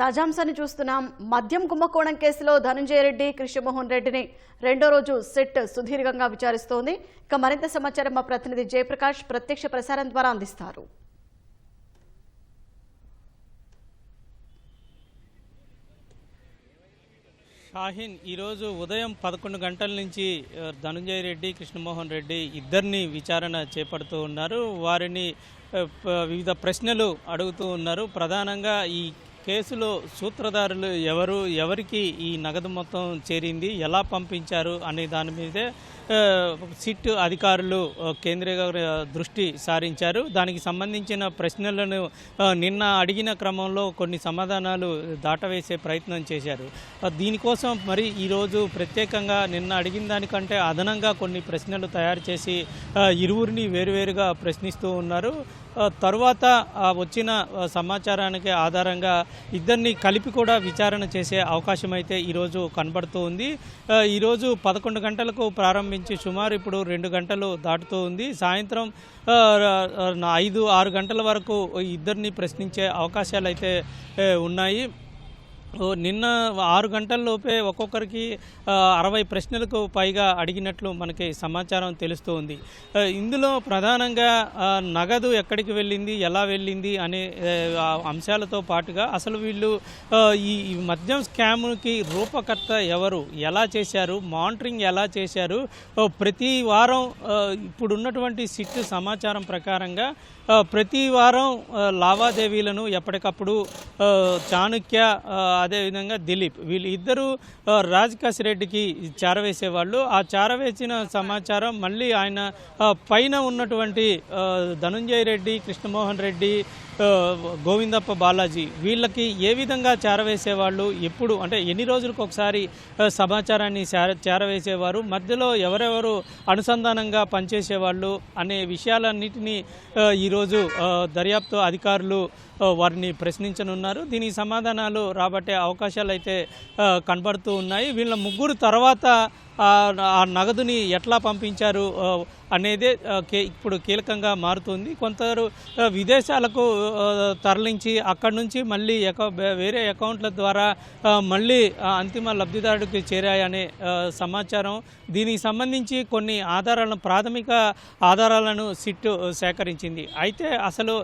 తాజాంశాన్ని చూస్తున్నాం. మద్యం కుంభకోణం కేసులో ధనంజయ రెడ్డి, కృష్ణమోహన్ రెడ్డిని రెండో రోజు సిట్ సుదీర్ఘంగా విచారిస్తోంది. ఇక మరింత సమాచారం మా ప్రతినిధి జయప్రకాష్ ప్రత్యక్ష ప్రసారం ద్వారా అందిస్తారు. షాహీన్ ఈరోజు ఉదయం 11 గంటల నుంచి ధనంజయ రెడ్డి, కృష్ణమోహన్ రెడ్డి ఇద్దరిని విచారణ చేపడుతూ ఉన్నారు. వారిని వివిధ ప్రశ్నలు అడుగుతూ ఉన్నారు. ప్రధానంగా ఈ కేసులో సూత్రధారులు ఎవరు, ఎవరికి ఈ నగదు మొత్తం చేరింది, ఎలా పంపించారు అనే దాని మీదే సిట్ అధికారులు కేంద్రీయ దృష్టి సారించారు. దానికి సంబంధించిన ప్రశ్నలను నిన్న అడిగిన క్రమంలో కొన్ని సమాధానాలు దాటవేసే ప్రయత్నం చేశారు. దీనికోసం మరి ఈరోజు ప్రత్యేకంగా నిన్న అడిగిన దానికంటే అదనంగా కొన్ని ప్రశ్నలు తయారు చేసి ఇరువురిని వేరువేరుగా ప్రశ్నిస్తూ ఉన్నారు. తరువాత వచ్చిన సమాచారానికి ఆధారంగా ఇద్దరిని కలిపి కూడా విచారణ చేసే అవకాశం అయితే ఈరోజు కనబడుతూ ఉంది. ఈరోజు 11 గంటలకు ప్రారంభించి సుమారు ఇప్పుడు 2 గంటలు దాటుతూ ఉంది. సాయంత్రం 5-6 గంటల వరకు ఇద్దరిని ప్రశ్నించే అవకాశాలు అయితే ఉన్నాయి. నిన్న 6 గంటల్లోపే ఒక్కొక్కరికి 60 ప్రశ్నలకు పైగా అడిగినట్లు మనకి సమాచారం తెలుస్తూ ఉంది. ఇందులో ప్రధానంగా నగదు ఎక్కడికి వెళ్ళింది, ఎలా వెళ్ళింది అనే అంశాలతో పాటుగా అసలు వీళ్ళు ఈ మద్యం స్కామ్కి రూపకర్త ఎవరు, ఎలా చేశారు, మానిటరింగ్ ఎలా చేశారు, ప్రతి వారం ఇప్పుడున్నటువంటి సిట్ సమాచారం ప్రకారంగా ప్రతి వారం లావాదేవీలను ఎప్పటికప్పుడు చాణుక్య అదేవిధంగా దిలీప్ వీళ్ళు ఇద్దరు రాజకాశి రెడ్డికి చేరవేసేవాళ్ళు. ఆ చేరవేసిన సమాచారం మళ్ళీ ఆయన పైన ఉన్నటువంటి ధనంజయ రెడ్డి, కృష్ణమోహన్ రెడ్డి, గోవిందప్ప బాలాజీ వీళ్ళకి ఏ విధంగా చేరవేసేవాళ్ళు, ఎప్పుడు అంటే ఎన్ని రోజులకు ఒకసారి సమాచారాన్ని చేరవేసేవారు, మధ్యలో ఎవరెవరు అనుసంధానంగా పనిచేసేవాళ్ళు అనే విషయాలన్నిటినీ ఈరోజు దర్యాప్తు అధికారులు వారిని ప్రశ్నించనున్నారు. దీనికి సమాధానాలు రాబట్టే అవకాశాలు అయితే కనబడుతూ ఉన్నాయి. వీళ్ళ ముగ్గురు తర్వాత ఆ నగదుని ఎట్లా పంపించారు అనేదే ఇప్పుడు కీలకంగా మారుతుంది. కొందరు విదేశాలకు తరలించి అక్కడి నుంచి మళ్ళీ వేరే అకౌంట్ల ద్వారా మళ్ళీ అంతిమ లబ్ధిదారుడికి చేరాయనే సమాచారం. దీనికి సంబంధించి కొన్ని ప్రాథమిక ఆధారాలను సిట్ సేకరించింది. అయితే అసలు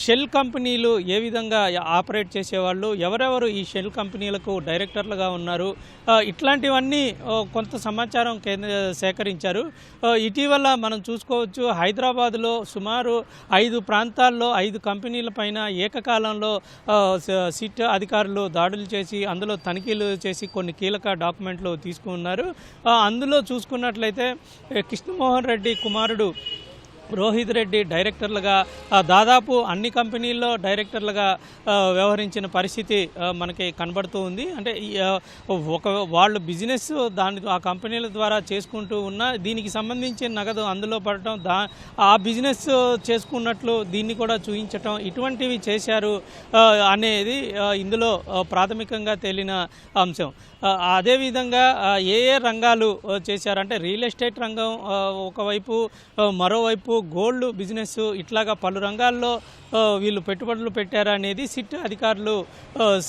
షెల్ కంపెనీలు ఏ విధంగా ఆపరేట్ చేసేవాళ్ళు, ఎవరెవరు ఈ షెల్ కంపెనీలకు డైరెక్టర్లుగా ఉన్నారు, ఇట్లాంటివన్నీ కొంత సమాచారం సేకరించారు. ఇటీవల మనం చూసుకోవచ్చు, హైదరాబాద్లో సుమారు 5 ప్రాంతాల్లో 5 కంపెనీల పైన ఏకకాలంలో సిట్ అధికారులు దాడులు చేసి అందులో తనిఖీలు చేసి కొన్ని కీలక డాక్యుమెంట్లు తీసుకున్నారు. అందులో చూసుకున్నట్లయితే కృష్ణమోహన్ రెడ్డి కుమారుడు రోహిత్ రెడ్డి డైరెక్టర్లుగా దాదాపు అన్ని కంపెనీల్లో డైరెక్టర్లుగా వ్యవహరించిన పరిస్థితి మనకి కనబడుతూ ఉంది. అంటే వాళ్ళు బిజినెస్ ఆ కంపెనీల ద్వారా చేసుకుంటూ ఉన్న దీనికి సంబంధించిన నగదు అందులో పడటం, ఆ బిజినెస్ చేసుకున్నట్లు దీన్ని కూడా చూపించటం, ఇటువంటివి చేశారు అనేది ఇందులో ప్రాథమికంగా తేలిన అంశం. అదేవిధంగా ఏ రంగాలు చేశారంటే రియల్ ఎస్టేట్ రంగం ఒకవైపు, మరోవైపు గోల్డ్ బిజినెస్, ఇట్లాగా పలు రంగాల్లో వీళ్ళు పెట్టుబడులు పెట్టారా అనేది సిట్ అధికారులు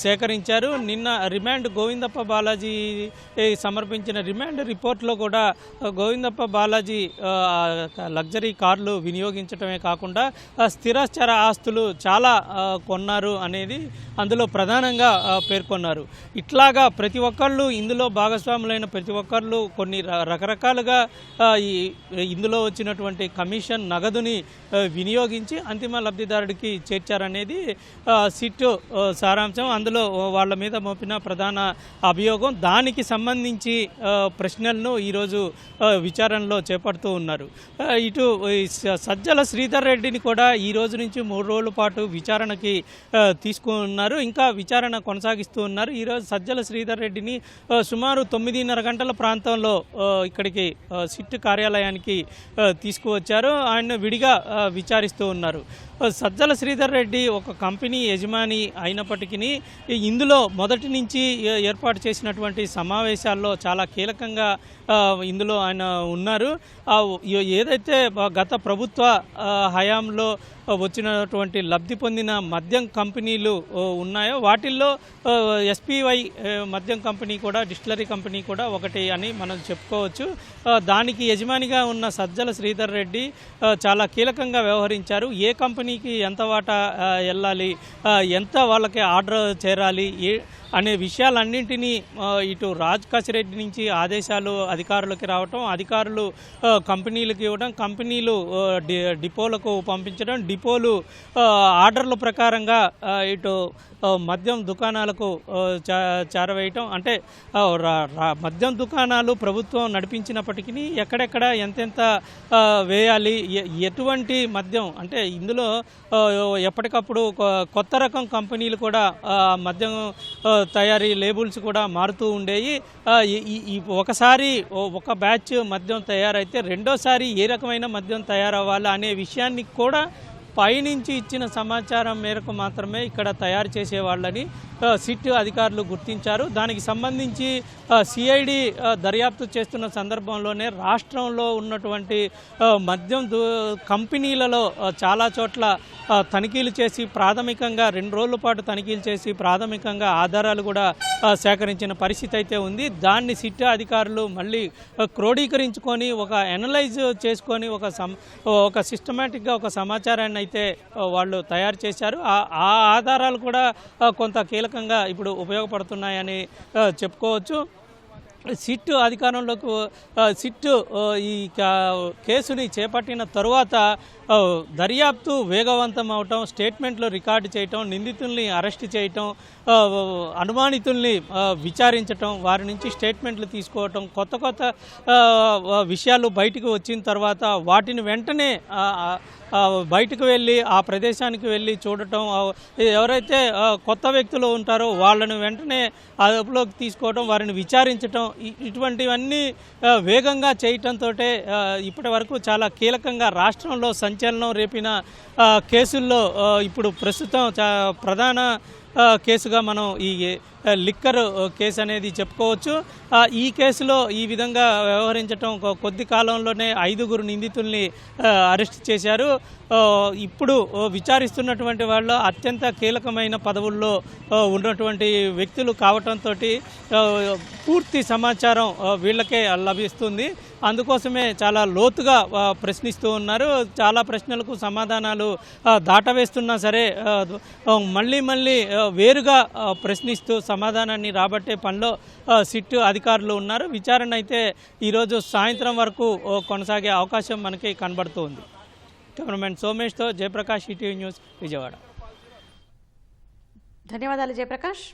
సేకరించారు. నిన్న రిమాండ్ గోవిందప్ప బాలాజీ సమర్పించిన రిమాండ్ రిపోర్ట్లో కూడా గోవిందప్ప బాలాజీ లగ్జరీ కార్లు వినియోగించడమే కాకుండా స్థిరచర ఆస్తులు చాలా కొన్నారు అనేది అందులో ప్రధానంగా పేర్కొన్నారు. ఇట్లాగా ప్రతి ఒక్కళ్ళు ఇందులో భాగస్వాములైన ప్రతి ఒక్కళ్ళు కొన్ని రకరకాలుగా ఇందులో వచ్చినటువంటి కమిషన్ నగదుని వినియోగించి అంతిమ లబ్ధిదారుడికి చేర్చారనేది సిట్ సారాంశం. అందులో వాళ్ళ మీద మోపిన ప్రధాన అభియోగం. దానికి సంబంధించి ప్రశ్నలను ఈరోజు విచారణలో చేపడుతూ ఉన్నారు. ఇటు సజ్జల శ్రీధర్ రెడ్డిని కూడా ఈ రోజు నుంచి 3 రోజుల పాటు విచారణకి తీసుకున్నారు. ఇంకా విచారణ కొనసాగిస్తూ ఉన్నారు. ఈరోజు సజ్జల శ్రీధర్ రెడ్డిని సుమారు 9:30 గంటల ప్రాంతంలో ఇక్కడికి సిట్ కార్యాలయానికి తీసుకువచ్చారు. ఆయన విడిగా విచారిస్తూ ఉన్నారు. సజ్జల శ్రీధర్ రెడ్డి ఒక కంపెనీ యజమాని అయినప్పటికీ ఇందులో మొదటి నుంచి ఏర్పాటు చేసినటువంటి సమావేశాల్లో చాలా కీలకంగా ఇందులో ఆయన ఉన్నారు. ఏదైతే గత ప్రభుత్వ హయాంలో వచ్చినటువంటి లబ్ధి పొందిన మద్యం కంపెనీలు ఉన్నాయో వాటిల్లో ఎస్పీవై మద్యం కంపెనీ కూడా, డిస్టిలరీ కంపెనీ కూడా ఒకటి అని మనం చెప్పుకోవచ్చు. దానికి యజమానిగా ఉన్న సజ్జల శ్రీధర్ రెడ్డి చాలా కీలకంగా వ్యవహరించారు. ఏ కంపెనీకి ఎంత వాటా వెళ్ళాలి, ఎంత వాళ్ళకి ఆర్డర్ చేరాలి అనే విషయాలన్నింటినీ ఇటు రాజ్ కసిరెడ్డి నుంచి ఆదేశాలు అధికారులకి రావటం, అధికారులు కంపెనీలకు ఇవ్వడం, కంపెనీలు డిపోలకు పంపించడం, డిపోలు ఆర్డర్ల ప్రకారంగా ఇటు మద్యం దుకాణాలకు చేరవేయటం. అంటే మద్యం దుకాణాలు ప్రభుత్వం నడిపించినప్పటికీ ఎక్కడెక్కడ ఎంతెంత వేయాలి, ఎటువంటి మద్యం, అంటే ఇందులో ఎప్పటికప్పుడు కొత్త రకం కంపెనీలు కూడా మద్యం తయారీ లేబుల్స్ కూడా మారుతూ ఉండేవి. ఒకసారి ఒక బ్యాచ్ మద్యం తయారైతే రెండోసారి ఏ రకమైన మద్యం తయారవ్వాలి అనే విషయాన్ని కూడా పైనుంచి ఇచ్చిన సమాచారం మేరకు మాత్రమే ఇక్కడ తయారు చేసేవాళ్ళని సిట్ అధికారులు గుర్తించారు. దానికి సంబంధించి సిఐడి దర్యాప్తు చేస్తున్న సందర్భంలోనే రాష్ట్రంలో ఉన్నటువంటి మద్యం కంపెనీలలో చాలా చోట్ల తనిఖీలు చేసి ప్రాథమికంగా 2 రోజుల పాటు తనిఖీలు చేసి ప్రాథమికంగా ఆధారాలు కూడా సేకరించిన పరిస్థితి అయితే ఉంది. దాన్ని సిట్ అధికారులు మళ్ళీ క్రోడీకరించుకొని ఒక అనలైజ్ చేసుకొని ఒక సిస్టమేటిక్గా ఒక సమాచారాన్ని అయితే వాళ్ళు తయారు చేశారు. ఆ ఆధారాలు కూడా కొంత కీలకంగా ఇప్పుడు ఉపయోగపడుతున్నాయని చెప్పుకోవచ్చు. సిట్ అధికారంలోకి ఈ కేసుని చేపట్టిన తరువాత దర్యాప్తు వేగవంతం అవటం, స్టేట్మెంట్లు రికార్డు చేయటం, నిందితుల్ని అరెస్ట్ చేయటం, అనుమానితుల్ని విచారించటం, వారి నుంచి స్టేట్మెంట్లు తీసుకోవటం, కొత్త విషయాలు బయటకు వచ్చిన తర్వాత వాటిని వెంటనే బయటకు వెళ్ళి ఆ ప్రదేశానికి వెళ్ళి చూడటం, ఎవరైతే కొత్త వ్యక్తులు ఉంటారో వాళ్ళని వెంటనే అదుపులోకి తీసుకోవడం, వారిని విచారించటం, ఇటువంటివన్నీ వేగంగా చేయటంతో ఇప్పటి వరకు చాలా కీలకంగా రాష్ట్రంలో సంచలనం రేపిన కేసుల్లో ఇప్పుడు ప్రస్తుతం ప్రధాన కేసుగా మనం ఈ లిక్కర్ కేసు అనేది చెప్పుకోవచ్చు. ఈ కేసులో ఈ విధంగా వ్యవహరించడం కొద్ది కాలంలోనే 5 నిందితుల్ని అరెస్ట్ చేశారు. ఇప్పుడు విచారిస్తున్నటువంటి వాళ్ళు అత్యంత కీలకమైన పదవుల్లో ఉన్నటువంటి వ్యక్తులు కావటంతో పూర్తి సమాచారం వీళ్ళకే లభిస్తుంది. అందుకోసమే చాలా లోతుగా ప్రశ్నిస్తూ ఉన్నారు. చాలా ప్రశ్నలకు సమాధానాలు దాటవేస్తున్నా సరే మళ్ళీ వేరుగా ప్రశ్నిస్తూ సమాధానాన్ని రాబట్టే పనిలో సిట్ అధికారులు ఉన్నారు. విచారణ అయితే ఈరోజు సాయంత్రం వరకు కొనసాగే అవకాశం మనకి కనబడుతుంది. కెమెరామెన్ సోమేష్తో జయప్రకాష్, ఈటీవీ న్యూస్, విజయవాడ. ధన్యవాదాలు జయప్రకాష్.